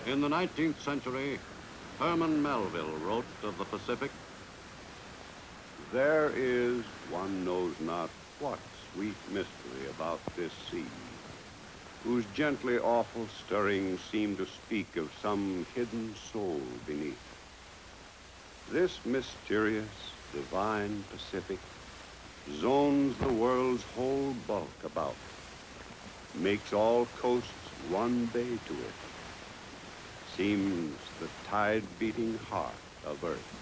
In the 19th century, Herman Melville wrote of the Pacific, There is, one knows not what sweet mystery about this sea, whose gently awful stirrings seem to speak of some hidden soul beneath. This mysterious, divine Pacific zones the world's whole bulk about, makes all coasts one bay to it, seems the tide-beating heart of Earth.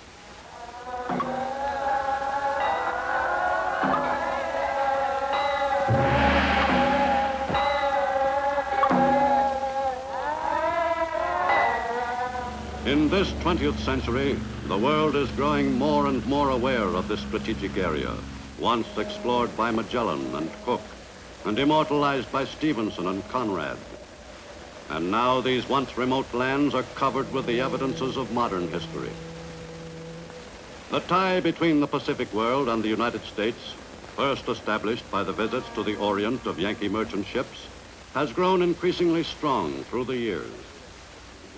in this 20th century, the world is growing more and more aware of this strategic area, once explored by Magellan and Cook, and immortalized by Stevenson and Conrad. And now these once remote lands are covered with the evidences of modern history. The tie between the Pacific world and the United States, first established by the visits to the Orient of Yankee merchant ships, has grown increasingly strong through the years.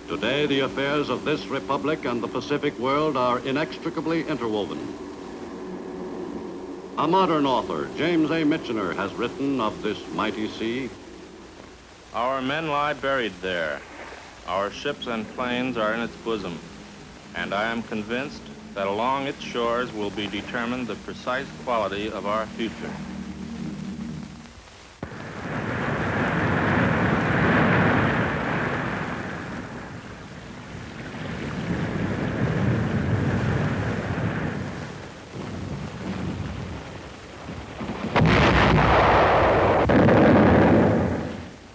Today, the affairs of this republic and the Pacific world are inextricably interwoven. A modern author, James A. Michener, has written of this mighty sea. Our men lie buried there. Our ships and planes are in its bosom, and I am convinced that along its shores will be determined the precise quality of our future.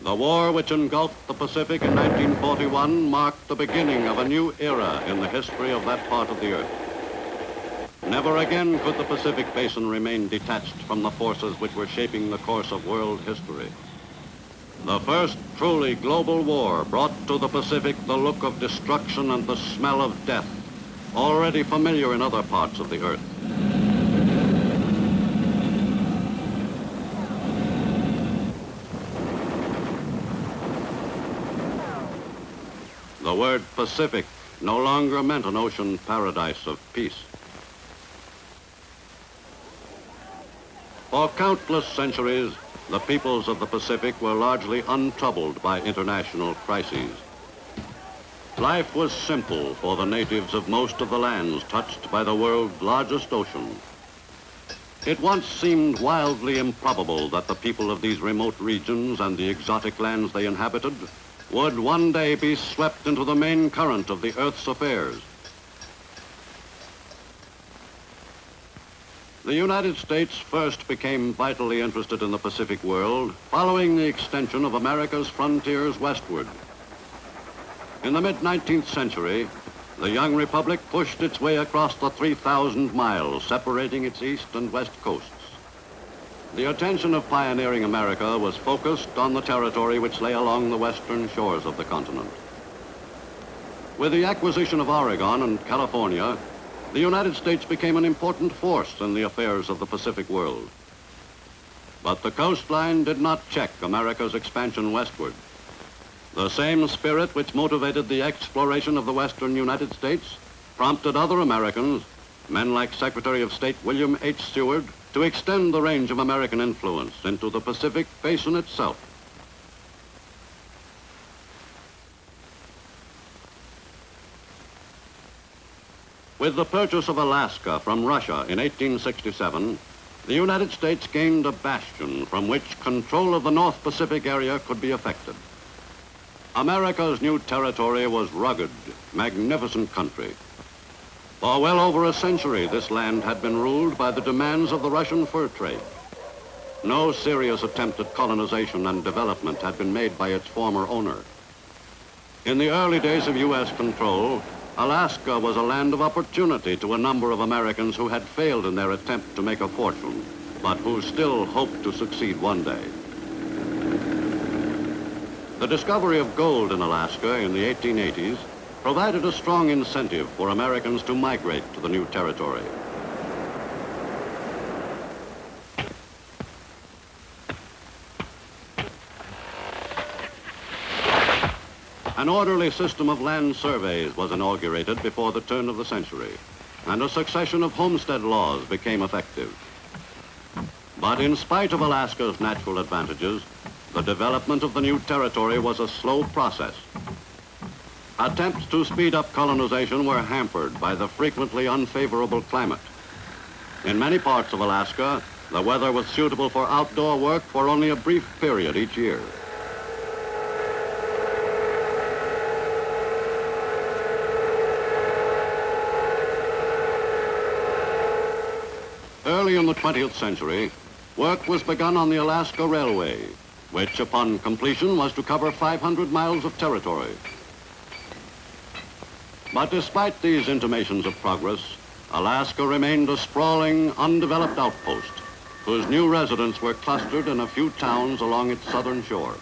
The war which engulfed the Pacific in 1941 marked the beginning of a new era in the history of that part of the earth. Never again could the Pacific Basin remain detached from the forces which were shaping the course of world history. The first truly global war brought to the Pacific the look of destruction and the smell of death, already familiar in other parts of the earth. The word Pacific no longer meant an ocean paradise of peace. For countless centuries, the peoples of the Pacific were largely untroubled by international crises. Life was simple for the natives of most of the lands touched by the world's largest ocean. It once seemed wildly improbable that the people of these remote regions and the exotic lands they inhabited would one day be swept into the main current of the Earth's affairs. The United States first became vitally interested in the Pacific world following the extension of America's frontiers westward. In the mid-19th century, the young republic pushed its way across the 3,000 miles separating its east and west coasts. The attention of pioneering America was focused on the territory which lay along the western shores of the continent. With the acquisition of Oregon and California, the United States became an important force in the affairs of the Pacific world. But the coastline did not check America's expansion westward. The same spirit which motivated the exploration of the western United States prompted other Americans, men like Secretary of State William H. Seward, to extend the range of American influence into the Pacific Basin itself. With the purchase of Alaska from Russia in 1867, the United States gained a bastion from which control of the North Pacific area could be effected. America's new territory was rugged, magnificent country. For well over a century, this land had been ruled by the demands of the Russian fur trade. No serious attempt at colonization and development had been made by its former owner. In the early days of U.S. control, Alaska was a land of opportunity to a number of Americans who had failed in their attempt to make a fortune, but who still hoped to succeed one day. The discovery of gold in Alaska in the 1880s provided a strong incentive for Americans to migrate to the new territory. An orderly system of land surveys was inaugurated before the turn of the century, and a succession of homestead laws became effective. But in spite of Alaska's natural advantages, the development of the new territory was a slow process. Attempts to speed up colonization were hampered by the frequently unfavorable climate. In many parts of Alaska, the weather was suitable for outdoor work for only a brief period each year. Early in the 20th century, work was begun on the Alaska Railway, which upon completion was to cover 500 miles of territory. But despite these intimations of progress, Alaska remained a sprawling, undeveloped outpost, whose new residents were clustered in a few towns along its southern shore.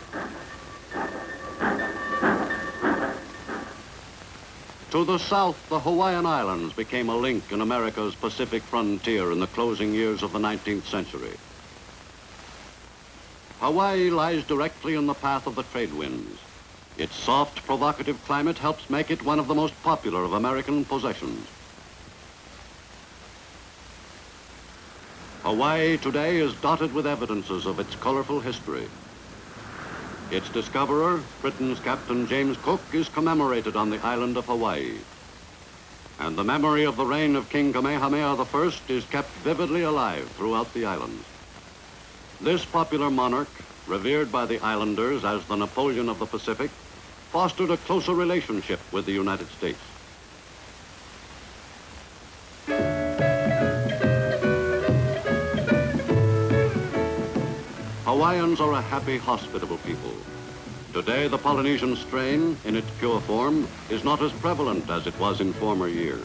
To the south, the Hawaiian Islands became a link in America's Pacific frontier in the closing years of the 19th century. Hawaii lies directly in the path of the trade winds. Its soft, provocative climate helps make it one of the most popular of American possessions. Hawaii today is dotted with evidences of its colorful history. Its discoverer, Britain's Captain James Cook, is commemorated on the island of Hawaii. And the memory of the reign of King Kamehameha I is kept vividly alive throughout the island. This popular monarch, revered by the islanders as the Napoleon of the Pacific, fostered a closer relationship with the United States. Hawaiians are a happy, hospitable people. Today, the Polynesian strain, in its pure form, is not as prevalent as it was in former years,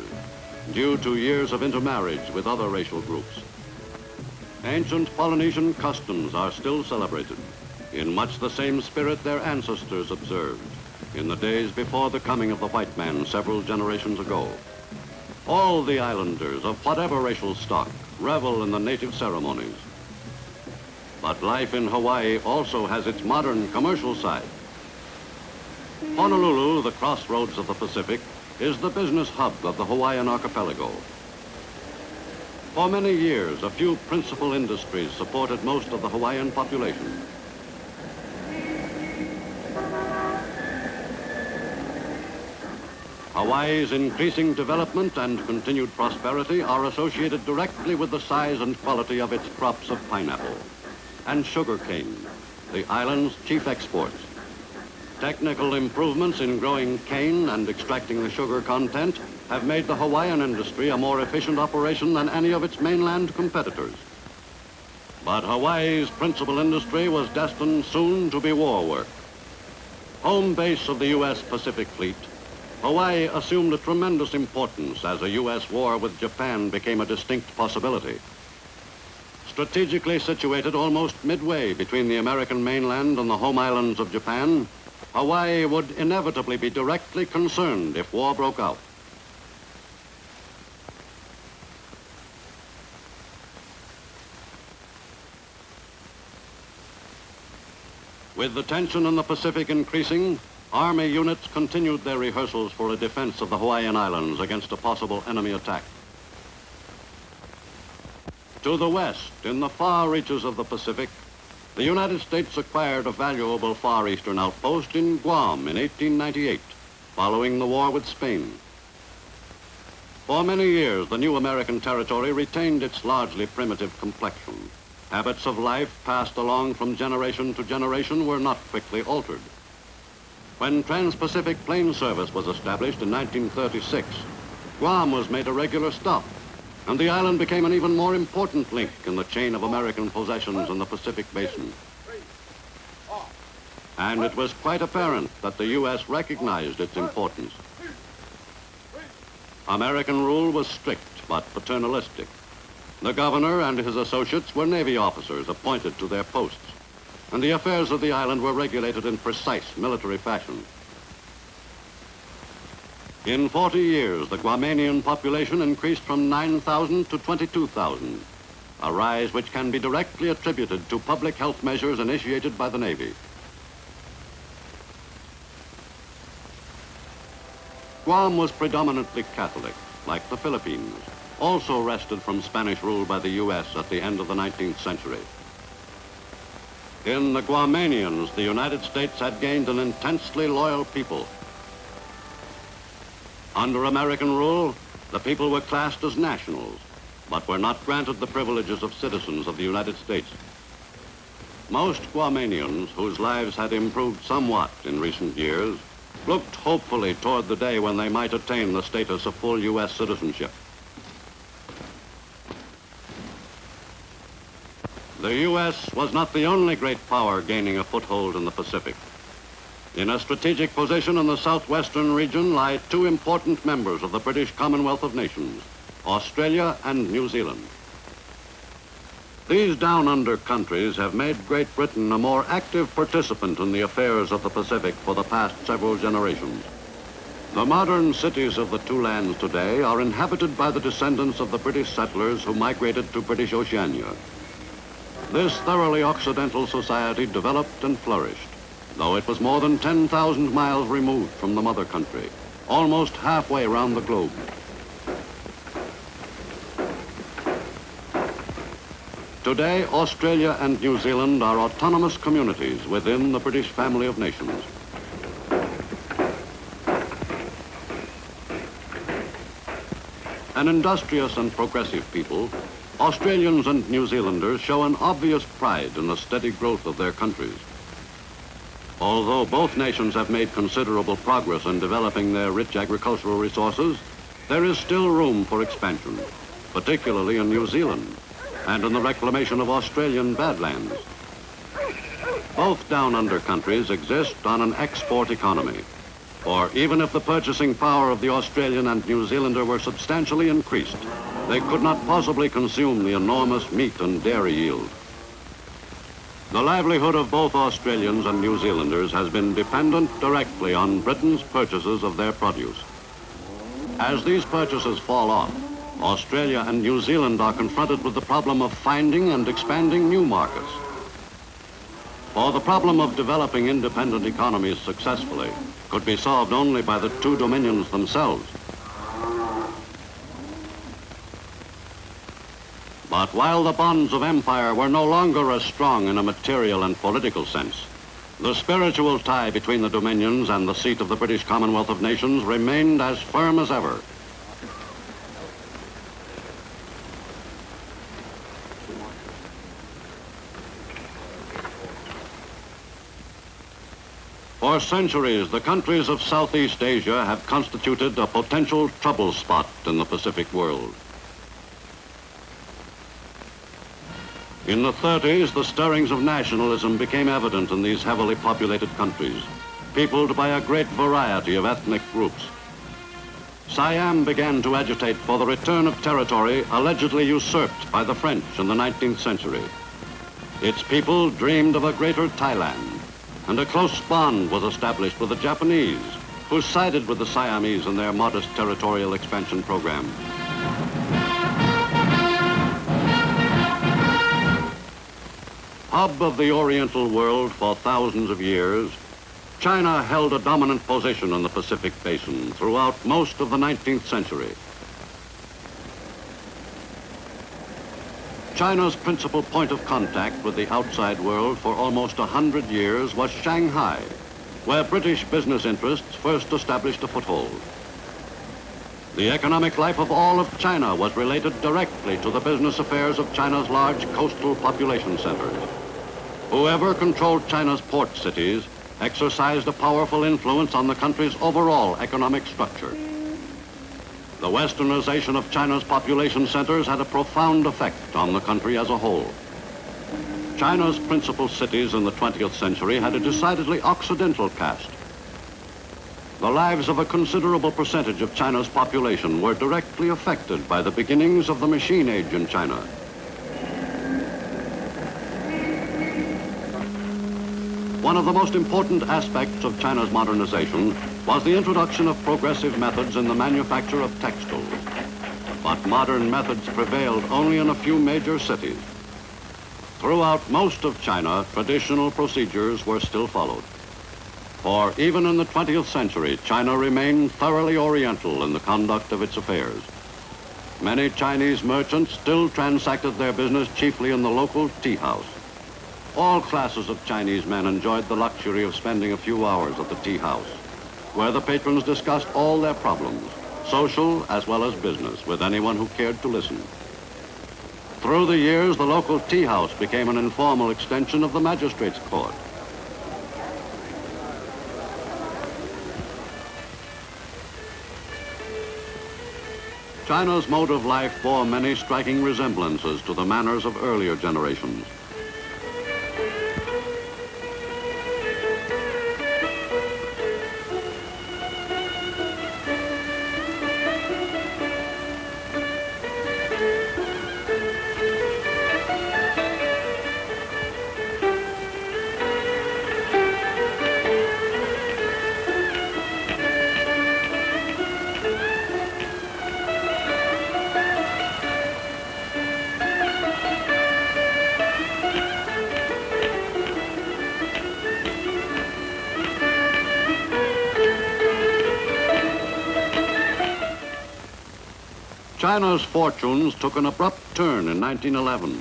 due to years of intermarriage with other racial groups. Ancient Polynesian customs are still celebrated in much the same spirit their ancestors observed in the days before the coming of the white man several generations ago. All the islanders of whatever racial stock revel in the native ceremonies. But life in Hawaii also has its modern commercial side. Honolulu, the crossroads of the Pacific, is the business hub of the Hawaiian archipelago. For many years, a few principal industries supported most of the Hawaiian population. Hawaii's increasing development and continued prosperity are associated directly with the size and quality of its crops of pineapple and sugarcane, the island's chief exports. Technical improvements in growing cane and extracting the sugar content have made the Hawaiian industry a more efficient operation than any of its mainland competitors. But Hawaii's principal industry was destined soon to be war work. Home base of the U.S. Pacific Fleet, Hawaii assumed a tremendous importance as a U.S. war with Japan became a distinct possibility. Strategically situated almost midway between the American mainland and the home islands of Japan, Hawaii would inevitably be directly concerned if war broke out. With the tension in the Pacific increasing, Army units continued their rehearsals for a defense of the Hawaiian Islands against a possible enemy attack. To the west, in the far reaches of the Pacific, the United States acquired a valuable Far Eastern outpost in Guam in 1898, following the war with Spain. For many years, the new American territory retained its largely primitive complexion. Habits of life passed along from generation to generation were not quickly altered. When Trans-Pacific Plane Service was established in 1936, Guam was made a regular stop, and the island became an even more important link in the chain of American possessions in the Pacific Basin. And it was quite apparent that the U.S. recognized its importance. American rule was strict but paternalistic. The governor and his associates were Navy officers appointed to their posts, and the affairs of the island were regulated in precise military fashion. In 40 years, the Guamanian population increased from 9,000 to 22,000, a rise which can be directly attributed to public health measures initiated by the Navy. Guam was predominantly Catholic, like the Philippines, also wrested from Spanish rule by the U.S. at the end of the 19th century. In the Guamanians, the United States had gained an intensely loyal people. Under American rule, the people were classed as nationals, but were not granted the privileges of citizens of the United States. Most Guamanians, whose lives had improved somewhat in recent years, looked hopefully toward the day when they might attain the status of full U.S. citizenship. The U.S. was not the only great power gaining a foothold in the Pacific. In a strategic position in the southwestern region lie two important members of the British Commonwealth of Nations, Australia and New Zealand. These down-under countries have made Great Britain a more active participant in the affairs of the Pacific for the past several generations. The modern cities of the two lands today are inhabited by the descendants of the British settlers who migrated to British Oceania. This thoroughly Occidental society developed and flourished, though it was more than 10,000 miles removed from the mother country, almost halfway around the globe. Today, Australia and New Zealand are autonomous communities within the British family of nations. An industrious and progressive people, Australians and New Zealanders show an obvious pride in the steady growth of their countries. Although both nations have made considerable progress in developing their rich agricultural resources, there is still room for expansion, particularly in New Zealand and in the reclamation of Australian badlands. Both down-under countries exist on an export economy, for even if the purchasing power of the Australian and New Zealander were substantially increased, they could not possibly consume the enormous meat and dairy yield. The livelihood of both Australians and New Zealanders has been dependent directly on Britain's purchases of their produce. As these purchases fall off, Australia and New Zealand are confronted with the problem of finding and expanding new markets. For the problem of developing independent economies successfully could be solved only by the two dominions themselves. But while the bonds of empire were no longer as strong in a material and political sense, the spiritual tie between the dominions and the seat of the British Commonwealth of Nations remained as firm as ever. For centuries, the countries of Southeast Asia have constituted a potential trouble spot in the Pacific world. In the 30s, the stirrings of nationalism became evident in these heavily populated countries, peopled by a great variety of ethnic groups. Siam began to agitate for the return of territory allegedly usurped by the French in the 19th century. Its people dreamed of a greater Thailand, and a close bond was established with the Japanese, who sided with the Siamese in their modest territorial expansion program. Hub of the Oriental world for thousands of years, China held a dominant position in the Pacific Basin throughout most of the 19th century. China's principal point of contact with the outside world for almost 100 years was Shanghai, where British business interests first established a foothold. The economic life of all of China was related directly to the business affairs of China's large coastal population centers. Whoever controlled China's port cities exercised a powerful influence on the country's overall economic structure. The westernization of China's population centers had a profound effect on the country as a whole. China's principal cities in the 20th century had a decidedly Occidental cast. The lives of a considerable percentage of China's population were directly affected by the beginnings of the machine age in China. One of the most important aspects of China's modernization was the introduction of progressive methods in the manufacture of textiles. But modern methods prevailed only in a few major cities. Throughout most of China, traditional procedures were still followed. For even in the 20th century, China remained thoroughly Oriental in the conduct of its affairs. Many Chinese merchants still transacted their business chiefly in the local tea house. All classes of Chinese men enjoyed the luxury of spending a few hours at the tea house, where the patrons discussed all their problems, social as well as business, with anyone who cared to listen. Through the years, the local tea house became an informal extension of the magistrate's court. China's mode of life bore many striking resemblances to the manners of earlier generations. China's fortunes took an abrupt turn in 1911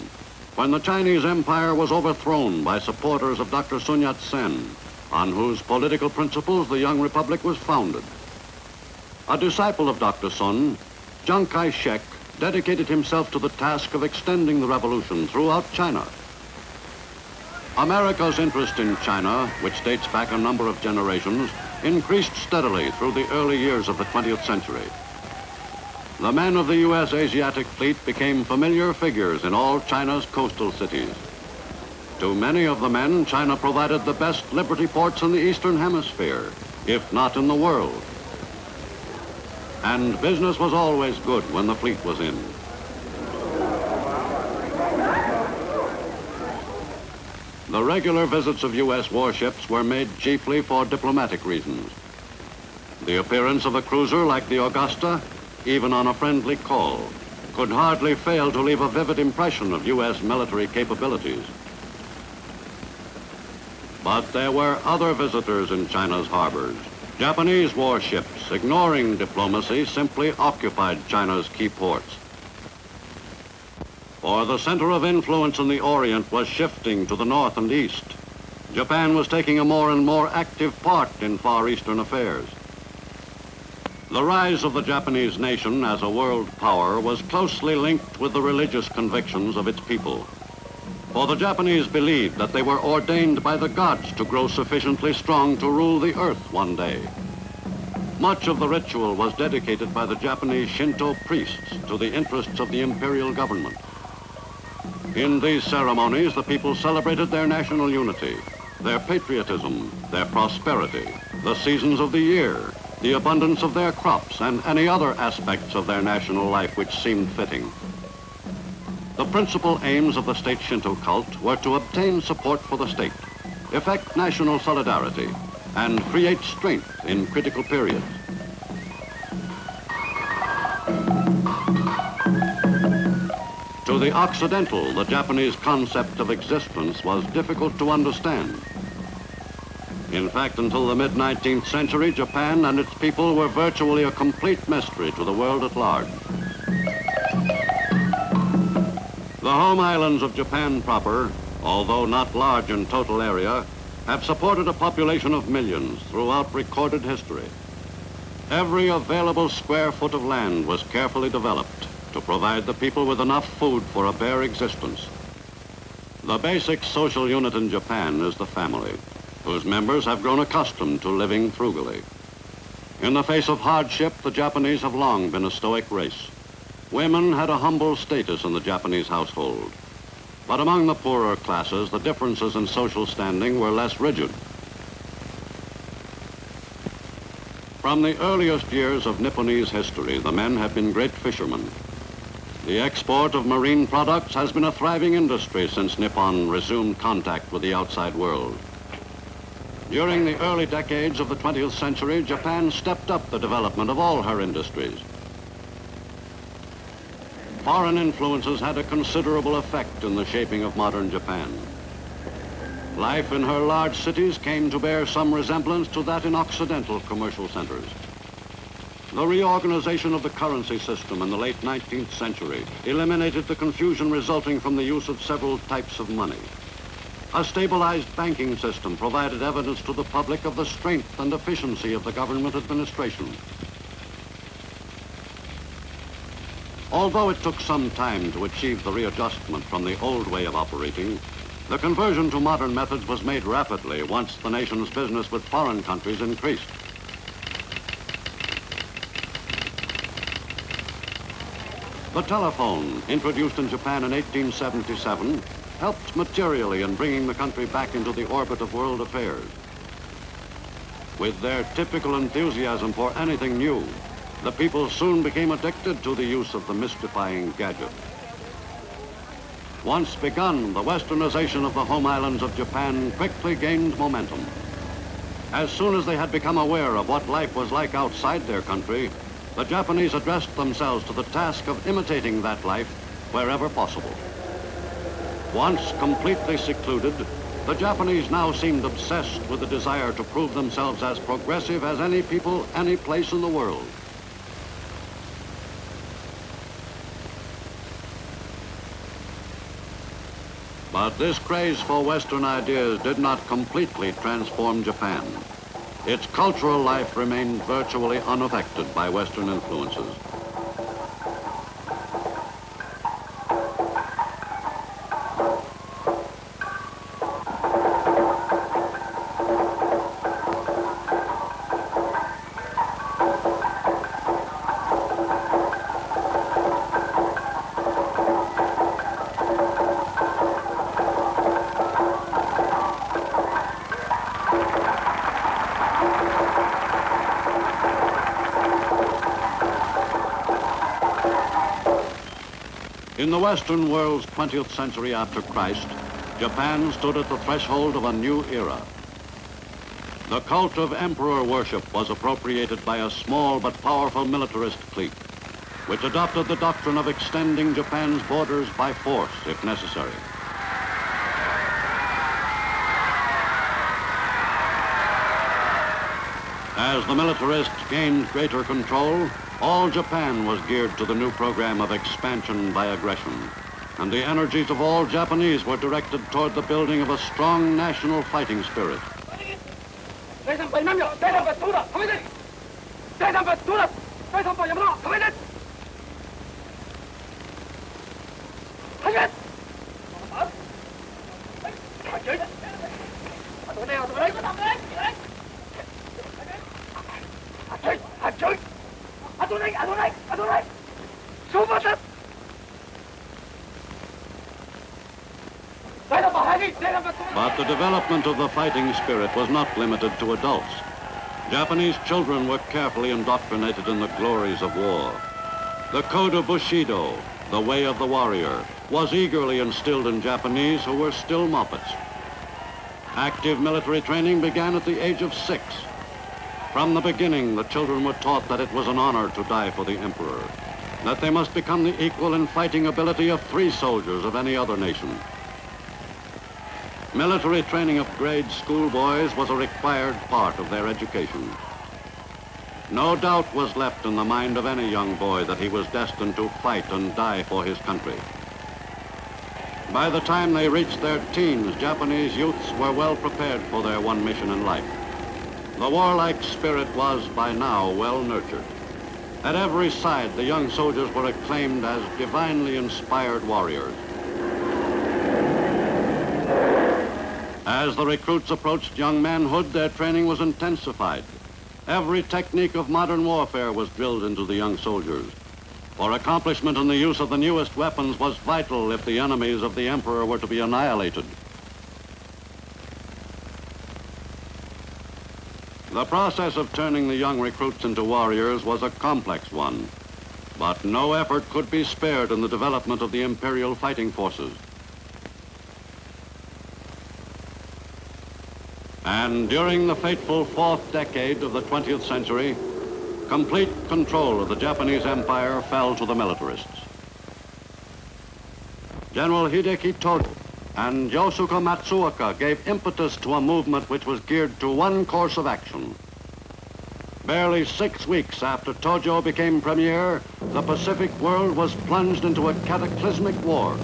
when the Chinese Empire was overthrown by supporters of Dr. Sun Yat-sen, on whose political principles the young republic was founded. A disciple of Dr. Sun, Chiang Kai-shek dedicated himself to the task of extending the revolution throughout China. America's interest in China, which dates back a number of generations, increased steadily through the early years of the 20th century. The men of the U.S. Asiatic Fleet became familiar figures in all China's coastal cities. To many of the men, China provided the best liberty ports in the Eastern Hemisphere, if not in the world. And business was always good when the fleet was in. The regular visits of U.S. warships were made chiefly for diplomatic reasons. The appearance of a cruiser like the Augusta, even on a friendly call, could hardly fail to leave a vivid impression of U.S. military capabilities. But there were other visitors in China's harbors. Japanese warships, ignoring diplomacy, simply occupied China's key ports. For the center of influence in the Orient was shifting to the north and east. Japan was taking a more and more active part in Far Eastern affairs. The rise of the Japanese nation as a world power was closely linked with the religious convictions of its people. For the Japanese believed that they were ordained by the gods to grow sufficiently strong to rule the earth one day. Much of the ritual was dedicated by the Japanese Shinto priests to the interests of the imperial government. In these ceremonies, the people celebrated their national unity, their patriotism, their prosperity, the seasons of the year, the abundance of their crops, and any other aspects of their national life which seemed fitting. The principal aims of the state Shinto cult were to obtain support for the state, effect national solidarity, and create strength in critical periods. To the Occidental, the Japanese concept of existence was difficult to understand. In fact, until the mid-19th century, Japan and its people were virtually a complete mystery to the world at large. The home islands of Japan proper, although not large in total area, have supported a population of millions throughout recorded history. Every available square foot of land was carefully developed to provide the people with enough food for a bare existence. The basic social unit in Japan is the family, whose members have grown accustomed to living frugally. In the face of hardship, the Japanese have long been a stoic race. Women had a humble status in the Japanese household. But among the poorer classes, the differences in social standing were less rigid. From the earliest years of Nipponese history, the men have been great fishermen. The export of marine products has been a thriving industry since Nippon resumed contact with the outside world. During the early decades of the 20th century, Japan stepped up the development of all her industries. Foreign influences had a considerable effect in the shaping of modern Japan. Life in her large cities came to bear some resemblance to that in Occidental commercial centers. The reorganization of the currency system in the late 19th century eliminated the confusion resulting from the use of several types of money. A stabilized banking system provided evidence to the public of the strength and efficiency of the government administration. Although it took some time to achieve the readjustment from the old way of operating, the conversion to modern methods was made rapidly once the nation's business with foreign countries increased. The telephone, introduced in Japan in 1877, helped materially in bringing the country back into the orbit of world affairs. With their typical enthusiasm for anything new, the people soon became addicted to the use of the mystifying gadget. Once begun, the westernization of the home islands of Japan quickly gained momentum. As soon as they had become aware of what life was like outside their country, the Japanese addressed themselves to the task of imitating that life wherever possible. Once completely secluded, the Japanese now seemed obsessed with the desire to prove themselves as progressive as any people, any place in the world. But this craze for Western ideas did not completely transform Japan. Its cultural life remained virtually unaffected by Western influences. In the Western world's 20th century after Christ, Japan stood at the threshold of a new era. The cult of emperor worship was appropriated by a small but powerful militarist clique, which adopted the doctrine of extending Japan's borders by force if necessary. As the militarists gained greater control, all Japan was geared to the new program of expansion by aggression, and the energies of all Japanese were directed toward the building of a strong national fighting spirit. But the development of the fighting spirit was not limited to adults. Japanese children were carefully indoctrinated in the glories of war. The code of Bushido, the way of the warrior, was eagerly instilled in Japanese who were still muppets. Active military training began at the age of 6. From the beginning, the children were taught that it was an honor to die for the emperor, that they must become the equal in fighting ability of 3 soldiers of any other nation. Military training of grade schoolboys was a required part of their education. No doubt was left in the mind of any young boy that he was destined to fight and die for his country. By the time they reached their teens, Japanese youths were well prepared for their one mission in life. The warlike spirit was, by now, well nurtured. At every side, the young soldiers were acclaimed as divinely inspired warriors. As the recruits approached young manhood, their training was intensified. Every technique of modern warfare was drilled into the young soldiers. For accomplishment in the use of the newest weapons was vital if the enemies of the emperor were to be annihilated. The process of turning the young recruits into warriors was a complex one, but no effort could be spared in the development of the imperial fighting forces. And during the fateful 4th decade of the 20th century, complete control of the Japanese Empire fell to the militarists. General Hideki Tojo And Yosuke Matsuoka gave impetus to a movement which was geared to one course of action. Barely 6 weeks after Tojo became premier, the Pacific world was plunged into a cataclysmic war.